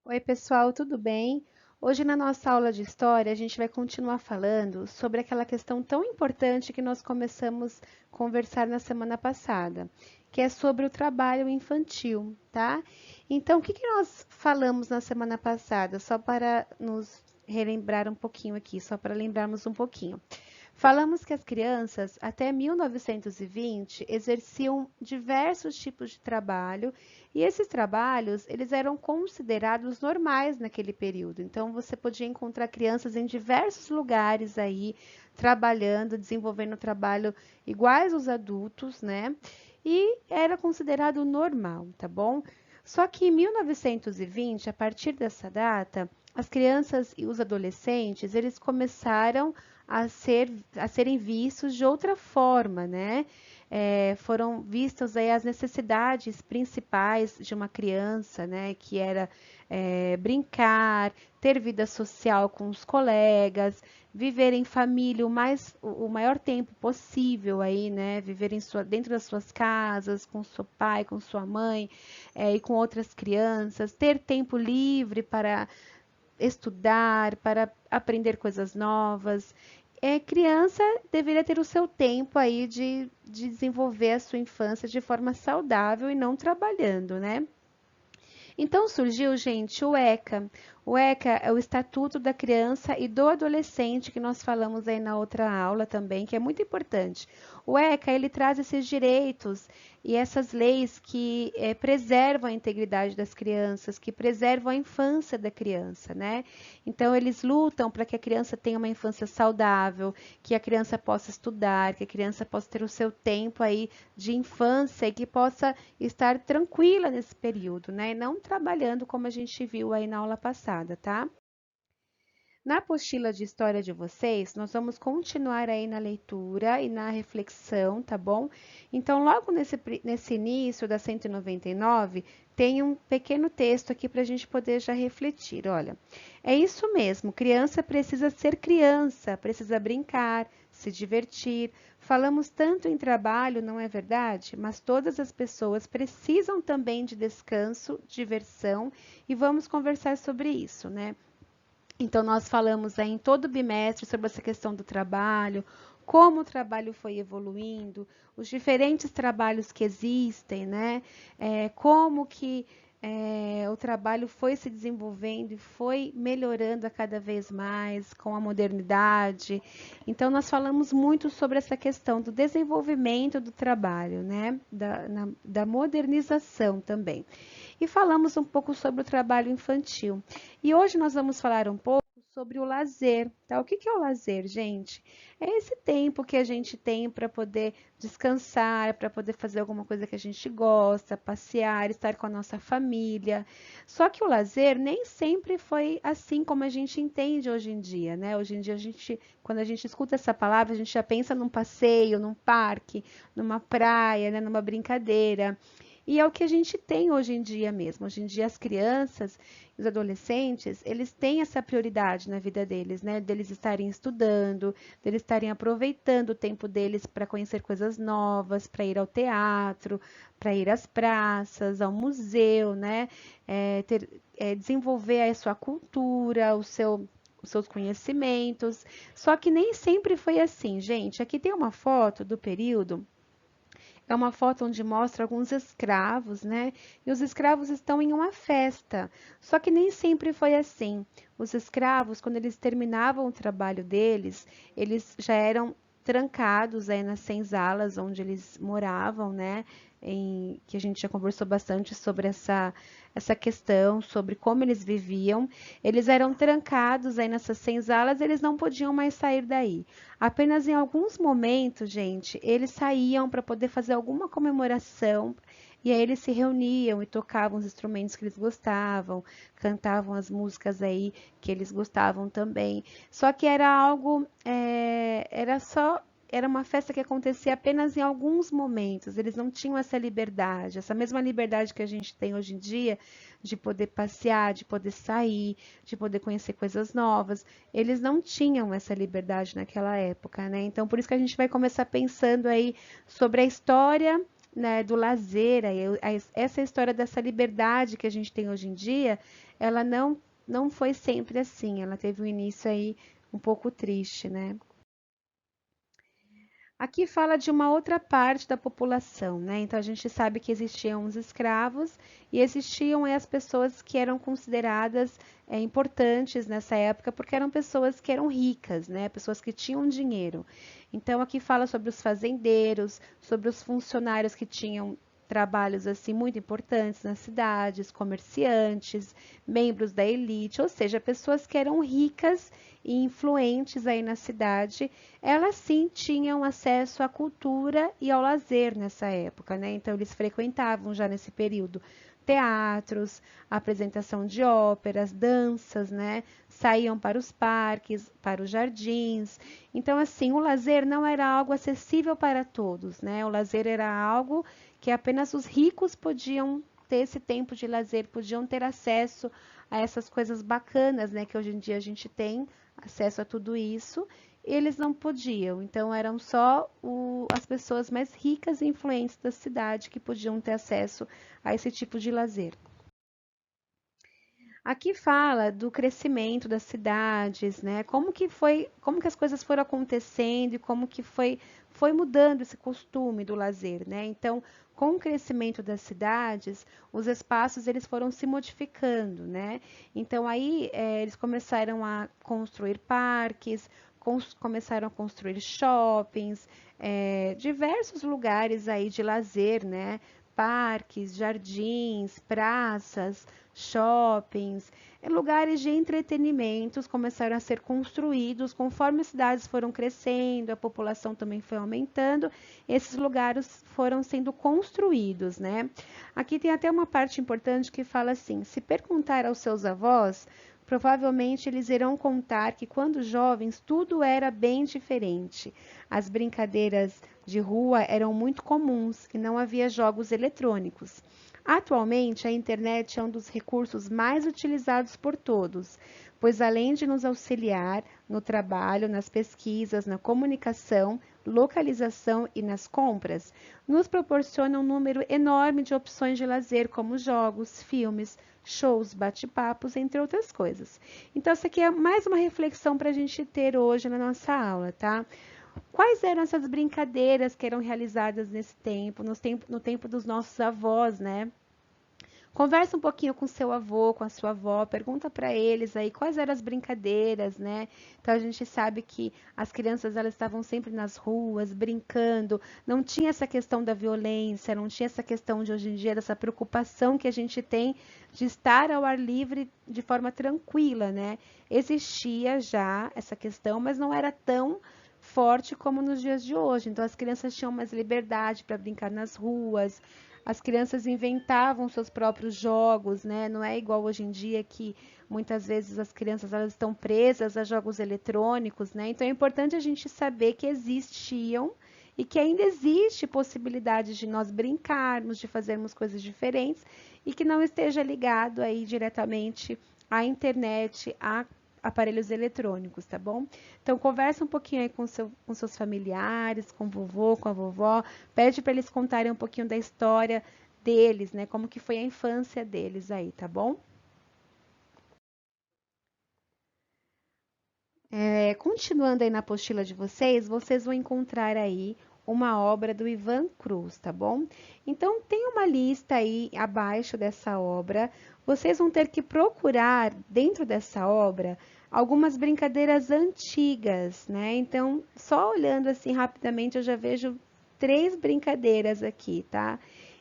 Oi, pessoal, tudo bem? Hoje, na nossa aula de história, a gente vai continuar falando sobre aquela questão tão importante que nós começamos a conversar na semana passada, que é sobre o trabalho infantil, tá? Então, o que que nós falamos na semana passada? Só para nos relembrar um pouquinho aqui, só para lembrarmos um pouquinho. Falamos que as crianças, até 1920, exerciam diversos tipos de trabalho e esses trabalhos, eles eram considerados normais naquele período. Então, você podia encontrar crianças em diversos lugares aí, trabalhando, desenvolvendo trabalho iguais aos adultos, né? E era considerado normal, tá bom? Só que em 1920, a partir dessa data, as crianças e os adolescentes, eles começaram a serem vistos de outra forma, né? Foram vistas aí as necessidades principais de uma criança, né? Que era brincar, ter vida social com os colegas, viver em família o maior tempo possível aí, né? Viver dentro das suas casas, com seu pai, com sua mãe, e com outras crianças, ter tempo livre para estudar, para aprender coisas novas. Criança deveria ter o seu tempo aí de desenvolver a sua infância de forma saudável e não trabalhando, né? Então surgiu, gente, o ECA. O ECA é o Estatuto da Criança e do Adolescente, que nós falamos aí na outra aula também, que é muito importante. O ECA, ele traz esses direitos e essas leis que preservam a integridade das crianças, que preservam a infância da criança, né? Então, eles lutam para que a criança tenha uma infância saudável, que a criança possa estudar, que a criança possa ter o seu tempo aí de infância e que possa estar tranquila nesse período, né? E não trabalhando como a gente viu aí na aula passada, tá? Na apostila de história de vocês, nós vamos continuar aí na leitura e na reflexão, tá bom? Então, logo nesse início da 199, tem um pequeno texto aqui para a gente poder já refletir. Olha, é isso mesmo, criança precisa ser criança, precisa brincar, se divertir. Falamos tanto em trabalho, não é verdade? Mas todas as pessoas precisam também de descanso, diversão, e vamos conversar sobre isso, né? Então, nós falamos aí em todo o bimestre sobre essa questão do trabalho, como o trabalho foi evoluindo, os diferentes trabalhos que existem, né? Como que o trabalho foi se desenvolvendo e foi melhorando a cada vez mais com a modernidade. Então, nós falamos muito sobre essa questão do desenvolvimento do trabalho, né? Da modernização também. E falamos um pouco sobre o trabalho infantil. E hoje nós vamos falar um pouco sobre o lazer, tá? O que que é o lazer, gente? É esse tempo que a gente tem para poder descansar, para poder fazer alguma coisa que a gente gosta, passear, estar com a nossa família. Só que o lazer nem sempre foi assim como a gente entende hoje em dia, né? Hoje em dia quando a gente escuta essa palavra, a gente já pensa num passeio, num parque, numa praia, né? Numa brincadeira. E é o que a gente tem hoje em dia mesmo. Hoje em dia as crianças os adolescentes, eles têm essa prioridade na vida deles, né? Deles estarem estudando, deles estarem aproveitando o tempo deles para conhecer coisas novas, para ir ao teatro, para ir às praças, ao museu, né? Desenvolver a sua cultura, os seus conhecimentos. Só que nem sempre foi assim, gente. Aqui tem uma foto do período é uma foto onde mostra alguns escravos, né? E os escravos estão em uma festa. Só que nem sempre foi assim. Os escravos, quando eles terminavam o trabalho deles, eles já eram trancados aí nas senzalas onde eles moravam, né? Que a gente já conversou bastante sobre essa questão, sobre como eles viviam. Eles eram trancados aí nessas senzalas, eles não podiam mais sair daí. Apenas em alguns momentos, gente, eles saíam para poder fazer alguma comemoração e aí eles se reuniam e tocavam os instrumentos que eles gostavam, cantavam as músicas aí que eles gostavam também. Só que era algo, era uma festa que acontecia apenas em alguns momentos. Eles não tinham essa liberdade, essa mesma liberdade que a gente tem hoje em dia de poder passear, de poder sair, de poder conhecer coisas novas. Eles não tinham essa liberdade naquela época, né? Então, por isso que a gente vai começar pensando aí sobre a história né, do lazer, essa história dessa liberdade que a gente tem hoje em dia, ela não foi sempre assim, ela teve um início aí um pouco triste, né? Aqui fala de uma outra parte da população, né? Então a gente sabe que existiam os escravos e existiam as pessoas que eram consideradas importantes nessa época porque eram pessoas que eram ricas, né? Pessoas que tinham dinheiro. Então aqui fala sobre os fazendeiros, sobre os funcionários que tinham trabalhos assim muito importantes nas cidades, comerciantes, membros da elite, ou seja, pessoas que eram ricas e influentes aí na cidade, elas sim tinham acesso à cultura e ao lazer nessa época, né? Então eles frequentavam já nesse período teatros, apresentação de óperas, danças, né? Saíam para os parques, para os jardins. Então, assim, o lazer não era algo acessível para todos, né? O lazer era algo que apenas os ricos podiam ter esse tempo de lazer, podiam ter acesso a essas coisas bacanas, né? Que hoje em dia a gente tem acesso a tudo isso, eles não podiam. Então, eram só as pessoas mais ricas e influentes da cidade que podiam ter acesso a esse tipo de lazer. Aqui fala do crescimento das cidades, né? Como que as coisas foram acontecendo e como que foi mudando esse costume do lazer, né? Então, com o crescimento das cidades, os espaços eles foram se modificando, né? Então aí eles começaram a construir parques, começaram a construir shoppings, diversos lugares aí de lazer, né? Parques, jardins, praças, shoppings, lugares de entretenimentos começaram a ser construídos conforme as cidades foram crescendo, a população também foi aumentando, esses lugares foram sendo construídos, né? Aqui tem até uma parte importante que fala assim: se perguntar aos seus avós, provavelmente eles irão contar que quando jovens tudo era bem diferente. As brincadeiras de rua eram muito comuns e não havia jogos eletrônicos. Atualmente, a internet é um dos recursos mais utilizados por todos, pois além de nos auxiliar no trabalho, nas pesquisas, na comunicação, localização e nas compras, nos proporciona um número enorme de opções de lazer, como jogos, filmes, shows, bate-papos, entre outras coisas. Então, essa aqui é mais uma reflexão para a gente ter hoje na nossa aula, tá? Quais eram essas brincadeiras que eram realizadas nesse tempo, no tempo dos nossos avós, né? Conversa um pouquinho com seu avô, com a sua avó, pergunta para eles aí quais eram as brincadeiras, né? Então a gente sabe que as crianças elas estavam sempre nas ruas, brincando, não tinha essa questão da violência, não tinha essa questão de hoje em dia dessa preocupação que a gente tem de estar ao ar livre de forma tranquila, né? Existia já essa questão, mas não era tão forte como nos dias de hoje. Então as crianças tinham mais liberdade para brincar nas ruas, as crianças inventavam seus próprios jogos, né? Não é igual hoje em dia que muitas vezes as crianças elas estão presas a jogos eletrônicos, né? Então é importante a gente saber que existiam e que ainda existe possibilidade de nós brincarmos, de fazermos coisas diferentes e que não esteja ligado aí diretamente à internet, a aparelhos eletrônicos, tá bom? Então conversa um pouquinho aí com seus familiares, com o vovô, com a vovó, pede para eles contarem um pouquinho da história deles, né? Como que foi a infância deles aí, tá bom? Continuando aí na apostila de vocês, vocês vão encontrar aí uma obra do Ivan Cruz, tá bom? Então, tem uma lista aí abaixo dessa obra. Vocês vão ter que procurar dentro dessa obra algumas brincadeiras antigas, né? Então, só olhando assim rapidamente, eu já vejo três brincadeiras aqui, tá?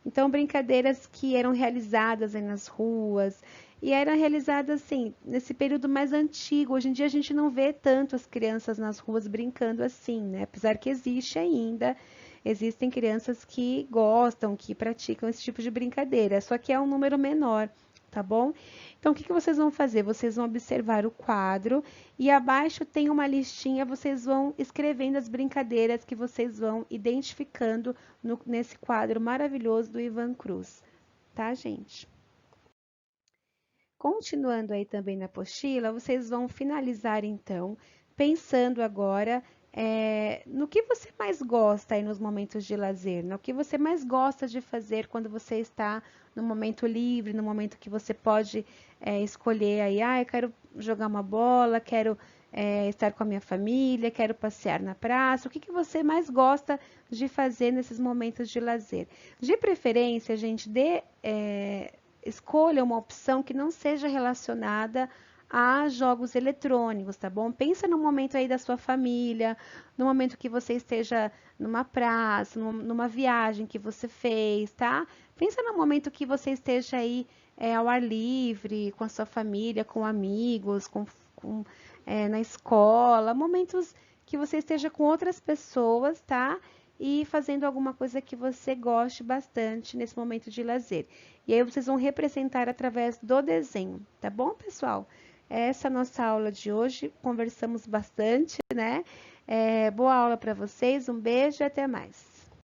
Então, brincadeiras que eram realizadas aí nas ruas, e era realizada assim, nesse período mais antigo. Hoje em dia a gente não vê tanto as crianças nas ruas brincando assim, né? Apesar que existe ainda, existem crianças que gostam, que praticam esse tipo de brincadeira, só que é um número menor, tá bom? Então, o que que vocês vão fazer? Vocês vão observar o quadro e abaixo tem uma listinha, vocês vão escrevendo as brincadeiras que vocês vão identificando nesse quadro maravilhoso do Ivan Cruz, tá, gente? Continuando aí também na apostila, vocês vão finalizar então, pensando agora no que você mais gosta aí nos momentos de lazer, no que você mais gosta de fazer quando você está no momento livre, no momento que você pode escolher aí, eu quero jogar uma bola, quero estar com a minha família, quero passear na praça, o que que você mais gosta de fazer nesses momentos de lazer? De preferência, gente, escolha uma opção que não seja relacionada a jogos eletrônicos, tá bom? Pensa no momento aí da sua família, no momento que você esteja numa praça, numa viagem que você fez, tá? Pensa no momento que você esteja aí ao ar livre, com a sua família, com amigos, na escola, momentos que você esteja com outras pessoas, tá? E fazendo alguma coisa que você goste bastante nesse momento de lazer. E aí vocês vão representar através do desenho, tá bom, pessoal? Essa é a nossa aula de hoje. Conversamos bastante, né? Boa aula para vocês, um beijo e até mais.